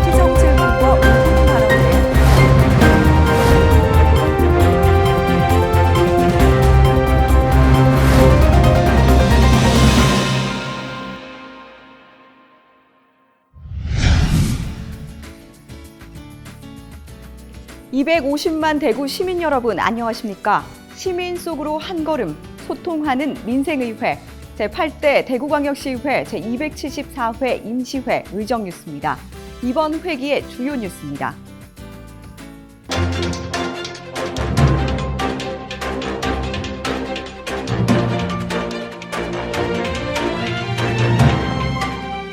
시정 질문과 5분 발언에 250만 대구 시민 여러분 안녕하십니까? 시민 속으로 한 걸음 소통하는 민생의회 제8대 대구광역시의회 제274회 임시회 의정뉴스입니다. 이번 회기의 주요 뉴스입니다.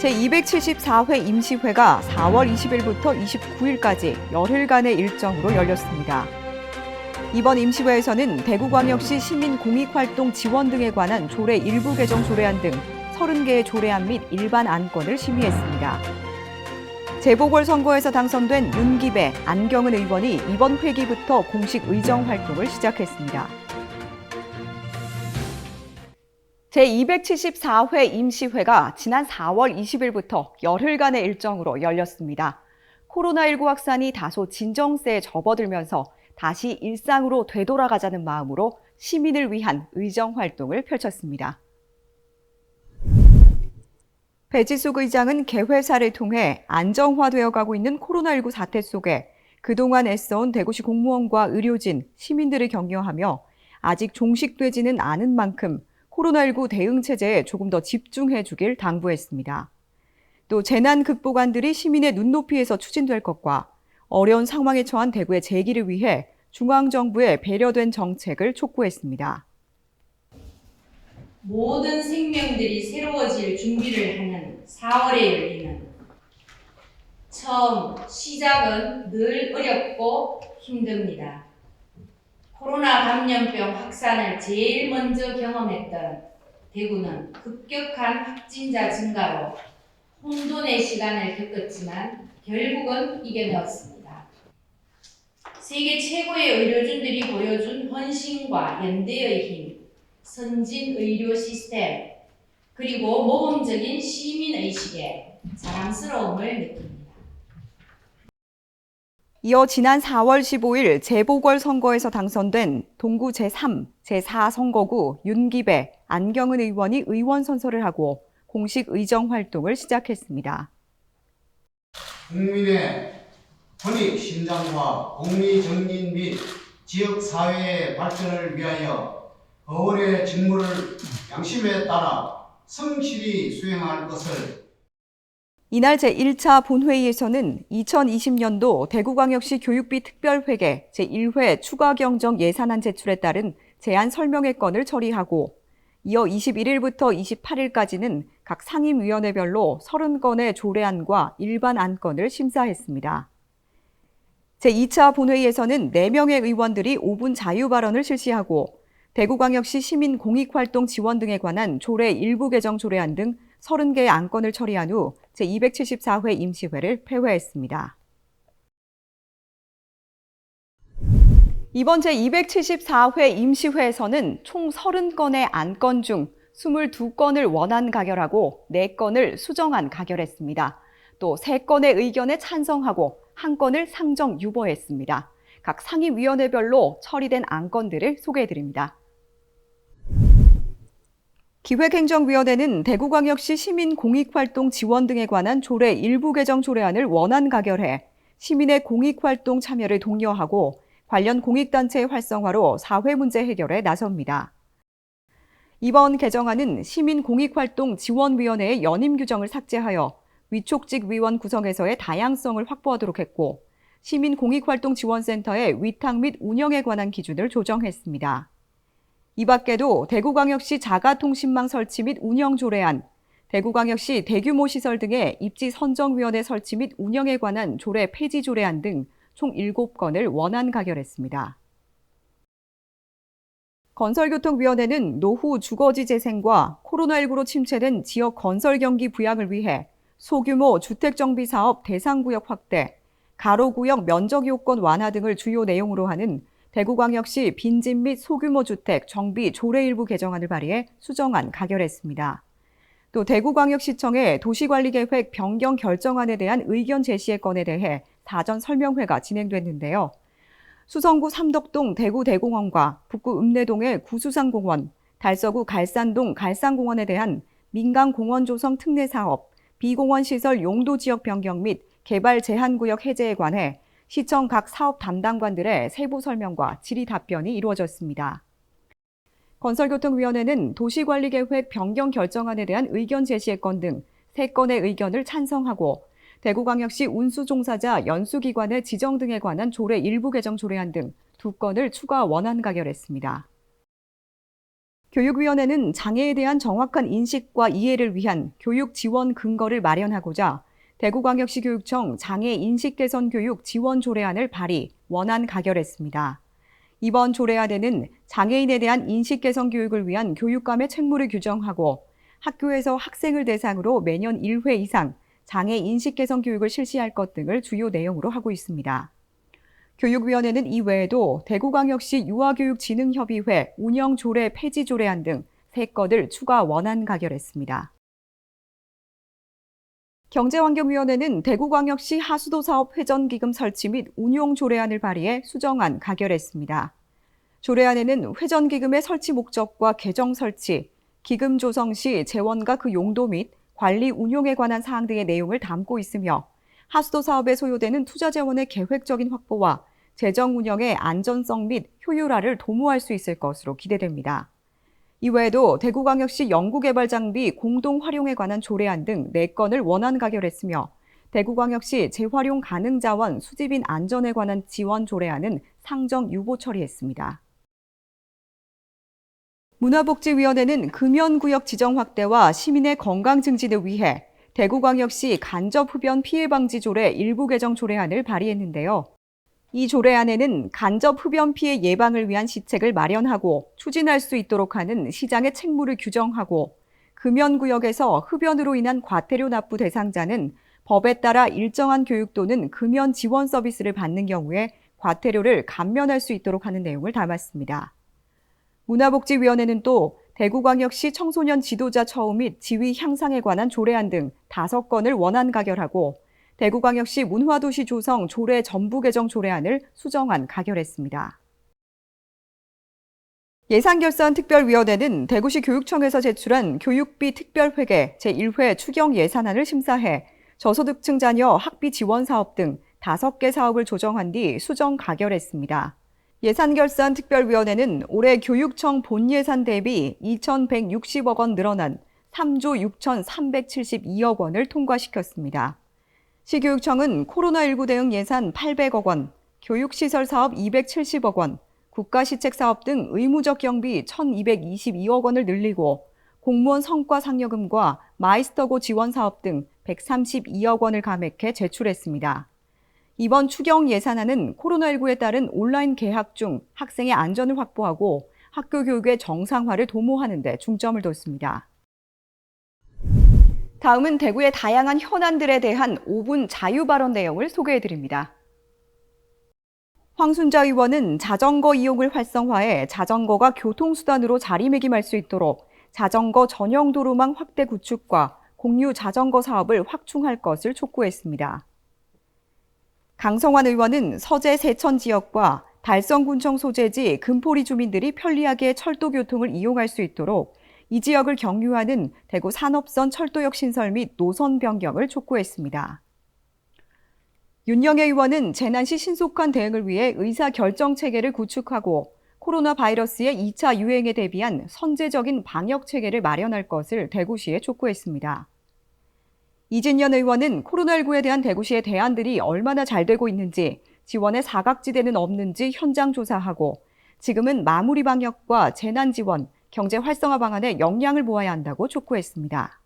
제274회 임시회가 4월 20일부터 29일까지 열흘간의 일정으로 열렸습니다. 이번 임시회에서는 대구광역시 시민공익활동 지원 등에 관한 조례 일부 개정 조례안 등 30개의 조례안 및 일반 안건을 심의했습니다. 재보궐선거에서 당선된 윤기배, 안경은 의원이 이번 회기부터 공식 의정 활동을 시작했습니다. 제274회 임시회가 지난 4월 20일부터 열흘간의 일정으로 열렸습니다. 코로나19 확산이 다소 진정세에 접어들면서 다시 일상으로 되돌아가자는 마음으로 시민을 위한 의정 활동을 펼쳤습니다. 배지숙 의장은 개회사를 통해 안정화되어 가고 있는 코로나19 사태 속에 그동안 애써온 대구시 공무원과 의료진, 시민들을 격려하며 아직 종식되지는 않은 만큼 코로나19 대응 체제에 조금 더 집중해 주길 당부했습니다. 또 재난 극복안들이 시민의 눈높이에서 추진될 것과 어려운 상황에 처한 대구의 재기를 위해 중앙정부의 배려된 정책을 촉구했습니다. 모든 생명들이 새로워질 준비를 하는 4월에 열리는 처음 시작은 늘 어렵고 힘듭니다. 코로나 감염병 확산을 제일 먼저 경험했던 대구는 급격한 확진자 증가로 혼돈의 시간을 겪었지만 결국은 이겨내었습니다. 세계 최고의 의료진들이 보여준 헌신과 연대의 힘, 선진 의료 시스템, 그리고 모범적인 시민의식에 자랑스러움을 느낍니다. 이어 지난 4월 15일 재보궐선거에서 당선된 동구 제3, 제4 선거구 윤기배, 안경은 의원이 의원 선서를 하고 공식 의정 활동을 시작했습니다. 국민의 헌익 신장과 복리 정진 및 지역사회의 발전을 위하여 의원의 직무를 양심에 따라 성실히 수행할 것을 이날 제1차 본회의에서는 2020년도 대구광역시 교육비 특별회계 제1회 추가경정 예산안 제출에 따른 제안 설명회 건을 처리하고 이어 21일부터 28일까지는 각 상임위원회별로 30건의 조례안과 일반 안건을 심사했습니다. 제2차 본회의에서는 4명의 의원들이 5분 자유 발언을 실시하고 대구광역시 시민공익활동 지원 등에 관한 조례 일부 개정 조례안 등 30개의 안건을 처리한 후 제274회 임시회를 폐회했습니다. 이번 제274회 임시회에서는 총 30건의 안건 중 22건을 원안 가결하고 4건을 수정안 가결했습니다. 또 3건의 의견에 찬성하고 1건을 상정 유보했습니다. 각 상임위원회별로 처리된 안건들을 소개해드립니다. 기획행정위원회는 대구광역시 시민공익활동 지원 등에 관한 조례 일부 개정 조례안을 원안 가결해 시민의 공익활동 참여를 독려하고 관련 공익단체의 활성화로 사회 문제 해결에 나섭니다. 이번 개정안은 시민공익활동 지원위원회의 연임 규정을 삭제하여 위촉직 위원 구성에서의 다양성을 확보하도록 했고 시민공익활동지원센터의 위탁 및 운영에 관한 기준을 조정했습니다. 이 밖에도 대구광역시 자가통신망 설치 및 운영 조례안, 대구광역시 대규모 시설 등의 입지 선정위원회 설치 및 운영에 관한 조례 폐지 조례안 등 총 7건을 원안 가결했습니다. 건설교통위원회는 노후 주거지 재생과 코로나19로 침체된 지역 건설 경기 부양을 위해 소규모 주택정비사업 대상구역 확대, 가로구역 면적 요건 완화 등을 주요 내용으로 하는 대구광역시 빈집 및 소규모 주택 정비 조례 일부 개정안을 발의해 수정안 가결했습니다. 또 대구광역시청의 도시관리계획 변경 결정안에 대한 의견 제시의 건에 대해 사전 설명회가 진행됐는데요. 수성구 삼덕동 대구대공원과 북구 읍내동의 구수산공원, 달서구 갈산동 갈산공원에 대한 민간공원 조성 특례 사업, 비공원 시설 용도 지역 변경 및 개발 제한구역 해제에 관해 시청 각 사업 담당관들의 세부 설명과 질의 답변이 이루어졌습니다. 건설교통위원회는 도시관리계획 변경 결정안에 대한 의견 제시의 건 등 3건의 의견을 찬성하고 대구광역시 운수종사자 연수기관의 지정 등에 관한 조례 일부 개정 조례안 등 2건을 추가 원안 가결했습니다. 교육위원회는 장애에 대한 정확한 인식과 이해를 위한 교육 지원 근거를 마련하고자 대구광역시 교육청 장애 인식 개선 교육 지원 조례안을 발의, 원안 가결했습니다. 이번 조례안에는 장애인에 대한 인식 개선 교육을 위한 교육감의 책무를 규정하고 학교에서 학생을 대상으로 매년 1회 이상 장애 인식 개선 교육을 실시할 것 등을 주요 내용으로 하고 있습니다. 교육위원회는 이외에도 대구광역시 유아교육진흥협의회 운영조례 폐지 조례안 등 3건을 추가 원안 가결했습니다. 경제환경위원회는 대구광역시 하수도 사업 회전기금 설치 및 운용 조례안을 발의해 수정안 가결했습니다. 조례안에는 회전기금의 설치 목적과 계정 설치, 기금 조성 시 재원과 그 용도 및 관리 운용에 관한 사항 등의 내용을 담고 있으며 하수도 사업에 소요되는 투자 재원의 계획적인 확보와 재정 운영의 안전성 및 효율화를 도모할 수 있을 것으로 기대됩니다. 이외에도 대구광역시 연구개발장비 공동 활용에 관한 조례안 등 4건을 원안 가결했으며 대구광역시 재활용 가능 자원 수집인 안전에 관한 지원 조례안은 상정 유보 처리했습니다. 문화복지위원회는 금연구역 지정 확대와 시민의 건강 증진을 위해 대구광역시 간접흡연 피해 방지 조례 일부 개정 조례안을 발의했는데요. 이 조례안에는 간접흡연 피해 예방을 위한 시책을 마련하고 추진할 수 있도록 하는 시장의 책무를 규정하고 금연구역에서 흡연으로 인한 과태료 납부 대상자는 법에 따라 일정한 교육 또는 금연 지원 서비스를 받는 경우에 과태료를 감면할 수 있도록 하는 내용을 담았습니다. 문화복지위원회는 또 대구광역시 청소년 지도자 처우 및 지위 향상에 관한 조례안 등 5건을 원안 가결하고 대구광역시 문화도시 조성 조례 전부 개정 조례안을 수정안 가결했습니다. 예산결산특별위원회는 대구시 교육청에서 제출한 교육비 특별회계 제1회 추경 예산안을 심사해 저소득층 자녀 학비 지원 사업 등 5개 사업을 조정한 뒤 수정 가결했습니다. 예산결산특별위원회는 올해 교육청 본예산 대비 2,160억 원 늘어난 3조 6,372억 원을 통과시켰습니다. 시교육청은 코로나19 대응 예산 800억 원, 교육시설 사업 270억 원, 국가시책사업 등 의무적 경비 1,222억 원을 늘리고 공무원 성과상여금과 마이스터고 지원 사업 등 132억 원을 감액해 제출했습니다. 이번 추경 예산안은 코로나19에 따른 온라인 개학 중 학생의 안전을 확보하고 학교 교육의 정상화를 도모하는 데 중점을 뒀습니다. 다음은 대구의 다양한 현안들에 대한 5분 자유 발언 내용을 소개해드립니다. 황순자 의원은 자전거 이용을 활성화해 자전거가 교통수단으로 자리매김할 수 있도록 자전거 전용 도로망 확대 구축과 공유 자전거 사업을 확충할 것을 촉구했습니다. 강성환 의원은 서재 세천 지역과 달성군청 소재지 금포리 주민들이 편리하게 철도 교통을 이용할 수 있도록 이 지역을 경유하는 대구 산업선 철도역 신설 및 노선 변경을 촉구했습니다. 윤영애 의원은 재난 시 신속한 대응을 위해 의사결정 체계를 구축하고 코로나 바이러스의 2차 유행에 대비한 선제적인 방역 체계를 마련할 것을 대구시에 촉구했습니다. 이진현 의원은 코로나19에 대한 대구시의 대안들이 얼마나 잘 되고 있는지, 지원의 사각지대는 없는지 현장 조사하고 지금은 마무리 방역과 재난 지원, 경제 활성화 방안에 역량을 모아야 한다고 촉구했습니다.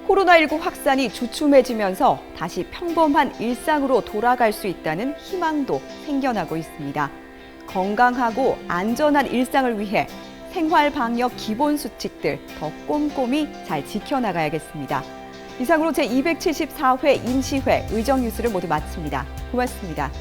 코로나19 확산이 주춤해지면서 다시 평범한 일상으로 돌아갈 수 있다는 희망도 생겨나고 있습니다. 건강하고 안전한 일상을 위해 생활 방역 기본 수칙들 더 꼼꼼히 잘 지켜나가야겠습니다. 이상으로 제274회 임시회 의정뉴스를 모두 마칩니다. 고맙습니다.